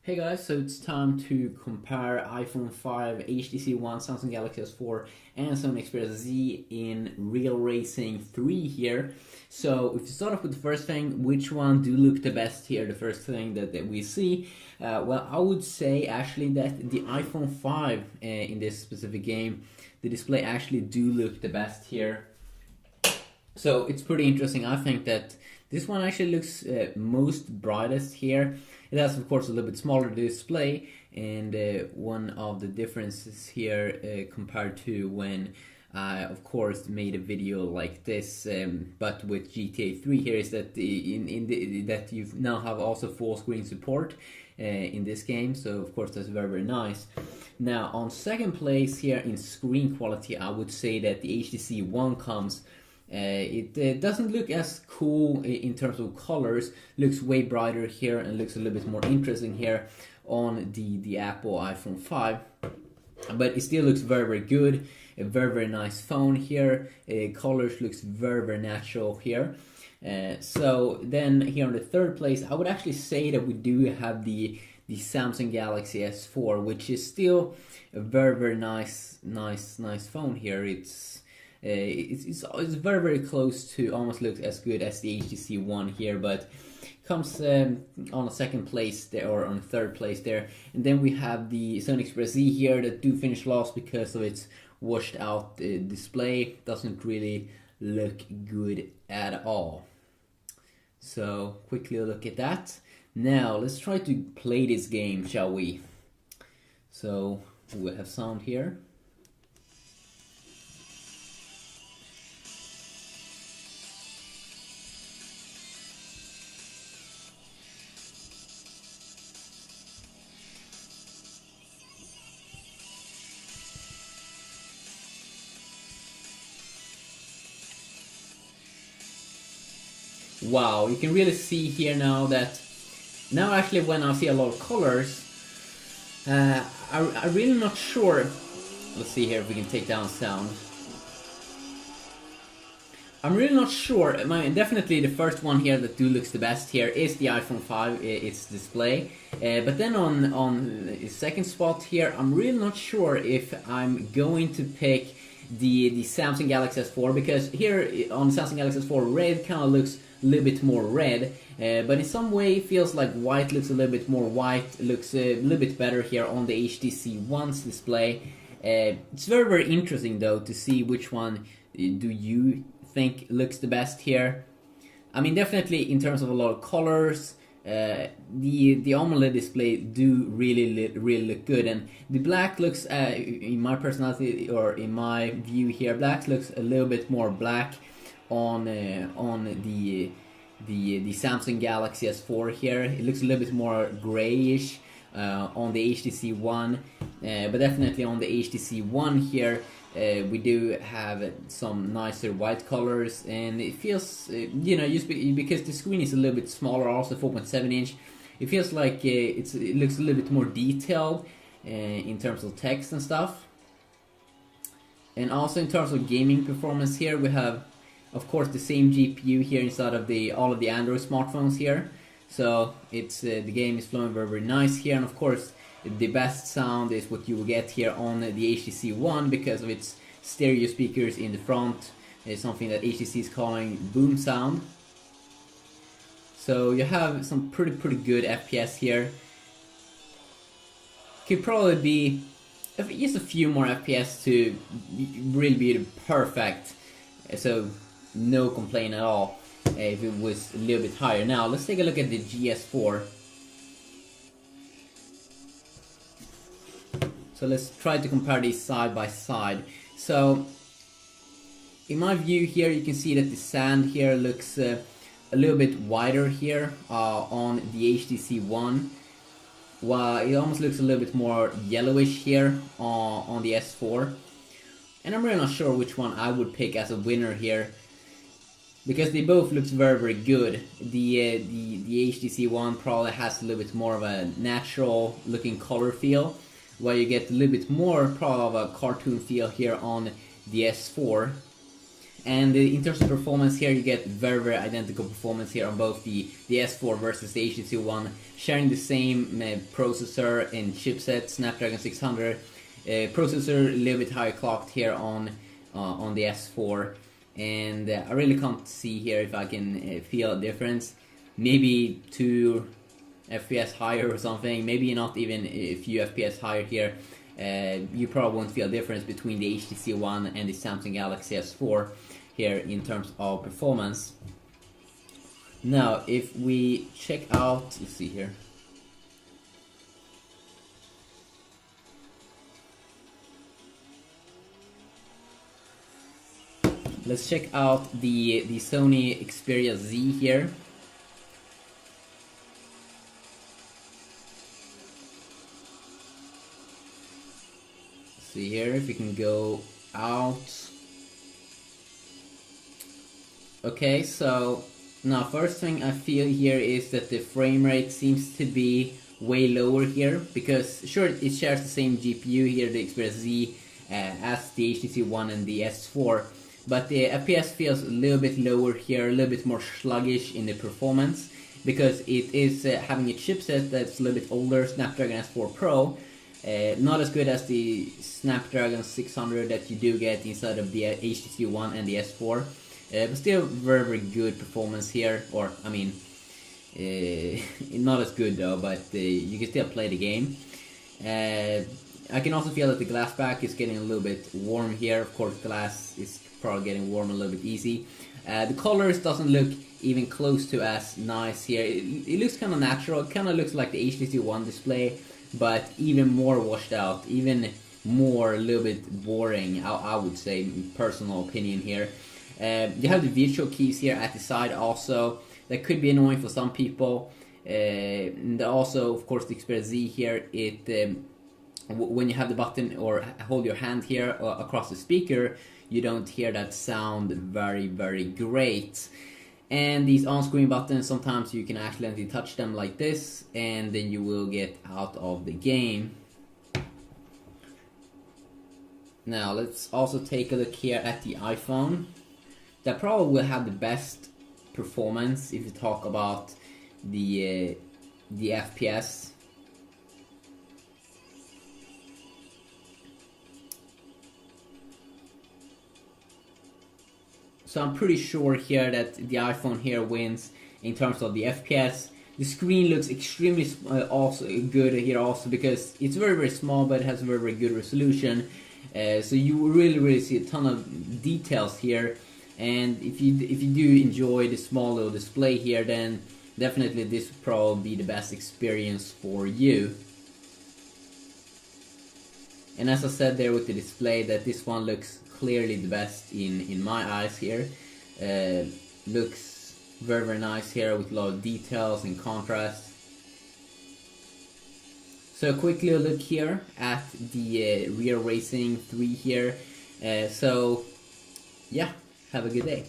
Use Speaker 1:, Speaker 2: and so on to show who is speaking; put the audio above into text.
Speaker 1: Hey guys, so it's time to compare iPhone 5, HTC One, Samsung Galaxy S4 and Sony Xperia Z in Real Racing 3 here. So if you start off with the first thing, which one do look the best here, the first thing that we see? Well, I would say actually that the iPhone 5 in this specific game, the display actually do look the best here. So it's pretty interesting. I think that this one actually looks most brightest here. It has, of course, a little bit smaller display, and one of the differences here compared to when I, of course, made a video like this, but with GTA 3 here, is that that you now have also full screen support in this game. So, of course, that's very, very nice. Now, on second place here in screen quality, I would say that the HTC One comes. It doesn't look as cool in terms of colors. Looks way brighter here and looks a little bit more interesting here on the Apple iPhone 5. But it still looks very, very good. A very, very nice phone here. Colors looks very, very natural here. So then here on the third place, I would actually say that we do have the Samsung Galaxy S4, which is still a very, very nice phone here. It's very, very close to, almost looks as good as the HTC One here, but comes on a second place there, or on a third place there. And then we have the Sony Xperia Z here that do finish last because of its washed out display. Doesn't really look good at all. So quickly look at that. Now let's try to play this game, shall we? So we have sound here. Wow, you can really see here now that now actually when I see a lot of colors, I'm really not sure. Let's see here if we can take down sound. I'm really not sure. Definitely the first one here that looks the best here is the iPhone 5, its display. But then on the second spot here, I'm really not sure if I'm going to pick the Samsung Galaxy S4, because here on Samsung Galaxy S4, red kind of looks a little bit more red, but in some way it feels like white looks a little bit more white, looks a little bit better here on the HTC One's display. It's very, very interesting though to see which one do you think looks the best here. I mean, definitely in terms of a lot of colors, the AMOLED display do really look good, and the black looks, in my personality or in my view here, black looks a little bit more black on the Samsung Galaxy S4 here. It looks a little bit more grayish on the HTC One, but definitely on the HTC One here, we do have some nicer white colors, and it feels, because the screen is a little bit smaller, also 4.7 inch, it feels like it looks a little bit more detailed in terms of text and stuff. And also in terms of gaming performance here, we have, of course, the same GPU here inside of all of the Android smartphones here. So it's the game is flowing very, very nice here, and of course the best sound is what you will get here on the HTC One because of its stereo speakers in the front. It's something that HTC is calling boom sound. So you have some pretty good FPS here. Could probably be just a few more FPS to really be perfect. So no complaint at all if it was a little bit higher. Now let's take a look at the GS4. So let's try to compare these side by side. So in my view here, you can see that the sand here looks a little bit wider here on the HTC One, while it almost looks a little bit more yellowish here on the S4. And I'm really not sure which one I would pick as a winner here, because they both look very, very good. The HTC One probably has a little bit more of a natural looking color feel, while you get a little bit more probably of a cartoon feel here on the S4. And in terms of performance here, you get very identical performance here on both the S4 versus the HTC One, sharing the same processor and chipset, Snapdragon 600. Processor a little bit higher clocked here on the S4, and I really can't see here if I can feel a difference. Maybe 2 FPS higher or something, maybe not even a few FPS higher here. You probably won't feel a difference between the HTC One and the Samsung Galaxy S4 here in terms of performance. Now, if we check out, let's see here. Let's check out the Sony Xperia Z here. See here if we can go out. Okay, so now first thing I feel here is that the frame rate seems to be way lower here, because sure, it shares the same GPU here, the Xperia Z, as the HTC One and the S4, but the FPS feels a little bit lower here, a little bit more sluggish in the performance, because it is having a chipset that's a little bit older, Snapdragon S4 Pro. Not as good as the Snapdragon 600 that you do get inside of the HTC One and the S4, but still very good performance here. Or I mean, not as good though, but you can still play the game. I can also feel that the glass back is getting a little bit warm here. Of course, glass is probably getting warm a little bit easy. The colors doesn't look even close to as nice here. It looks kind of natural. It kind of looks like the HTC One display, but even more washed out, even more a little bit boring, I would say, personal opinion here. You have the virtual keys here at the side also. That could be annoying for some people. And also, of course, the Xperia Z here, when you have the button or hold your hand here across the speaker, you don't hear that sound very great. And these on-screen buttons, sometimes you can accidentally touch them like this, and then you will get out of the game. Now let's also take a look here at the iPhone. That probably will have the best performance if you talk about the FPS. So I'm pretty sure here that the iPhone here wins in terms of the FPS. The screen looks extremely also good here also, because it's very small, but it has very good resolution. So you will really see a ton of details here. And if you do enjoy the small little display here, then definitely this will probably be the best experience for you. And as I said there with the display, that this one looks clearly the best in my eyes here. Looks very nice here with a lot of details and contrast. So quickly look here at the Real Racing 3 here. So yeah, have a good day.